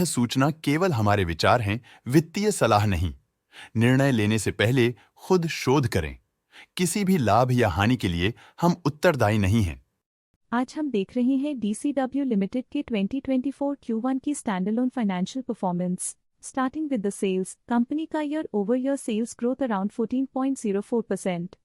सूचना केवल हमारे विचार हैं, वित्तीय सलाह नहीं। निर्णय लेने से पहले खुद शोध करें। किसी भी लाभ या हानि के लिए हम उत्तरदायी नहीं हैं। आज हम देख रहे हैं DCW लिमिटेड के 2024 Q1 की standalone financial performance. Starting with the sales, company का year over year sales growth around 14.04%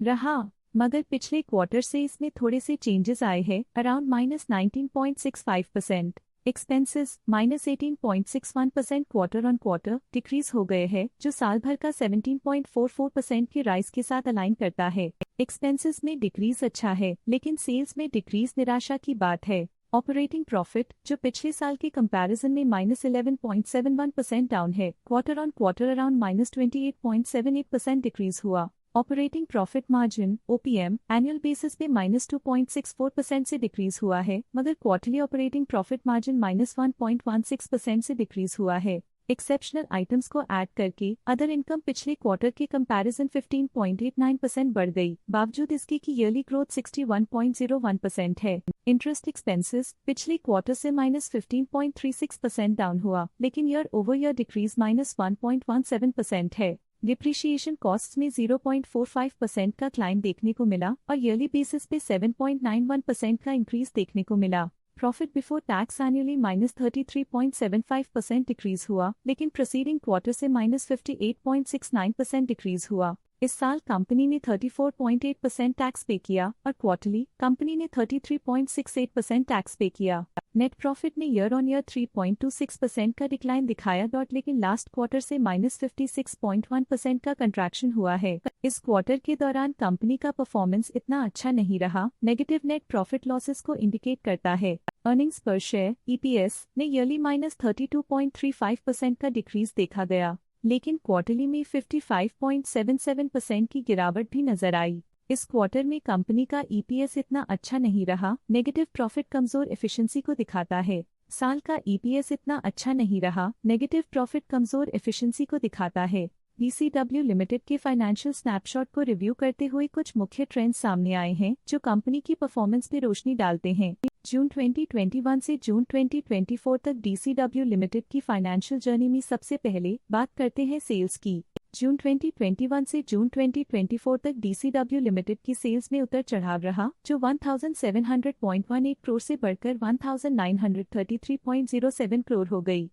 रहा, मगर पिछले क्वार्टर से इसमें थोड़े से चेंजेस आए हैं, around -19.65%। Expenses -18.61% quarter on quarter decrease हो गए हैं, जो साल भर का 17.44% की राइज के साथ अलाइन करता है। एक्सपेंसेस में डिक्रीज अच्छा है, लेकिन सेल्स में डिक्रीज निराशा की बात है। ऑपरेटिंग प्रॉफिट, जो पिछले साल के कंपैरिजन में -11.71% डाउन है, quarter on quarter around -28.78% decrease हुआ। Operating profit margin OPM annual basis पे -2.64% से डिक्रीज हुआ है, मगर क्वार्टरली ऑपरेटिंग प्रॉफिट मार्जिन -1.16% से डिक्रीज हुआ है। एक्सेप्शनल आइटम्स को ऐड करके अदर इनकम पिछले क्वार्टर के कंपैरिजन 15.89% बढ़ गई, बावजूद इसके कि ईयरली ग्रोथ 61.01% है। इंटरेस्ट एक्सपेंसेस पिछले क्वार्टर से -15.36% डाउन हुआ, लेकिन ईयर ओवर ईयर डिक्रीज -1.17% है। डिप्रिशिएशन कॉस्ट्स में 0.45% का क्लाइम देखने को मिला और ईयरली बेसिस पे 7.91% का इंक्रीज देखने को मिला। Profit before tax annually -33.75% decrease हुआ, लेकिन प्रीसीडिंग क्वार्टर से -58.69% डिक्रीज हुआ। इस साल कंपनी ने 34.8% टैक्स पे किया और क्वार्टरली कंपनी ने 33.68% टैक्स पे किया। नेट प्रॉफिट ने ईयर ऑन ईयर 3.26% का डिक्लाइन दिखाया, लेकिन लास्ट क्वार्टर से -56.1% का कंट्रैक्शन हुआ है। इस क्वार्टर के दौरान कंपनी का परफॉर्मेंस इतना अच्छा नहीं रहा, नेगेटिव नेट प्रॉफिट लॉसेस को इंडिकेट करता है। अर्निंग्स पर शेयर EPS ने ईयरली -32.35% का डिक्रीज देखा गया, लेकिन क्वार्टरली में 55.77% की गिरावट भी नजर आई। इस क्वार्टर में कंपनी का EPS इतना अच्छा नहीं रहा, नेगेटिव प्रॉफिट कमजोर एफिशिएंसी को दिखाता है। साल का EPS इतना अच्छा नहीं रहा, नेगेटिव प्रॉफिट कमजोर एफिशिएंसी को दिखाता है। DCW लिमिटेड के फाइनेंशियल स्नैपशॉट को रिव्यू करते हुए कुछ मुख्य ट्रेंड्स सामने आए हैं, जो कंपनी की परफॉर्मेंस पे रोशनी डालते हैं। जून 2021 से जून 2024 तक DCW लिमिटेड की फाइनेंशियल जर्नी में सबसे पहले बात करते हैं सेल्स की। जून 2021 से जून 2024 तक DCW लिमिटेड की सेल्स में उतर चढ़ाव रहा, जो 1700.18 करोड़ से बढ़कर 1933.07 करोड़ हो गई।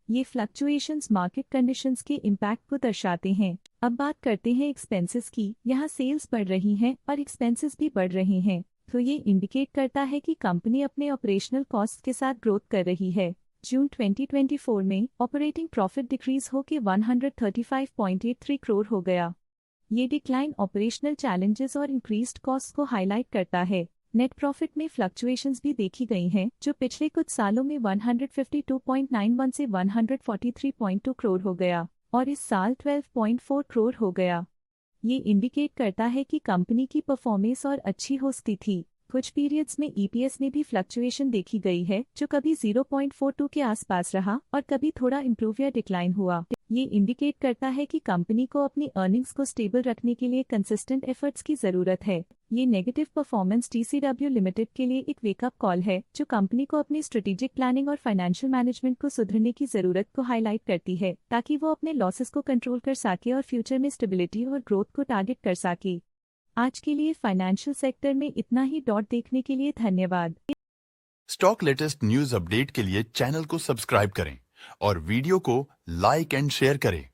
ये फ्लक्चुएशंस मार्केट कंडीशंस के इम्पैक्ट को दर्शाते हैं। अब बात करते हैं एक्सपेंसेस की। यहाँ सेल्स बढ़ रही हैं और एक्सपेंसेस भी बढ़ रहे हैं, तो ये इंडिकेट करता है कि कंपनी अपने ऑपरेशनल कॉस्ट के साथ ग्रोथ कर रही है। जून 2024 में ऑपरेटिंग प्रॉफिट डिक्रीज होकर 135.83 करोड़ हो गया। ये डिक्लाइन ऑपरेशनल चैलेंजेस और इंक्रीज्ड कॉस्ट को हाईलाइट करता है। नेट प्रॉफिट में फ्लक्चुएशंस भी देखी गई हैं, जो पिछले कुछ सालों में 152.91 से 143.2 करोड़ हो गया और इस साल 12.4 करोड़ हो गया। ये इंडिकेट करता है कि कंपनी की परफॉर्मेंस और अच्छी हो सकती थी। कुछ पीरियड्स में EPS में भी फ्लक्चुएशन देखी गई है, जो कभी 0.42 के आसपास रहा और कभी थोड़ा इम्प्रूव या डिक्लाइन हुआ। ये इंडिकेट करता है कि कंपनी को अपनी अर्निंग्स को स्टेबल रखने के लिए कंसिस्टेंट एफर्ट्स की जरूरत है। ये नेगेटिव परफॉर्मेंस DCW लिमिटेड के लिए एक वेकअप कॉल है, जो कंपनी को अपनी स्ट्रेटेजिक प्लानिंग और फाइनेंशियल मैनेजमेंट को सुधरने की जरूरत को हाईलाइट करती है, ताकि वो अपने लॉसेस को कंट्रोल कर सके और फ्यूचर में स्टेबिलिटी और ग्रोथ को टारगेट कर सके। आज के लिए फाइनेंशियल सेक्टर में इतना ही। देखने के लिए धन्यवाद। स्टॉक लेटेस्ट न्यूज अपडेट के लिए चैनल को सब्सक्राइब करें और वीडियो को लाइक एंड शेयर करें।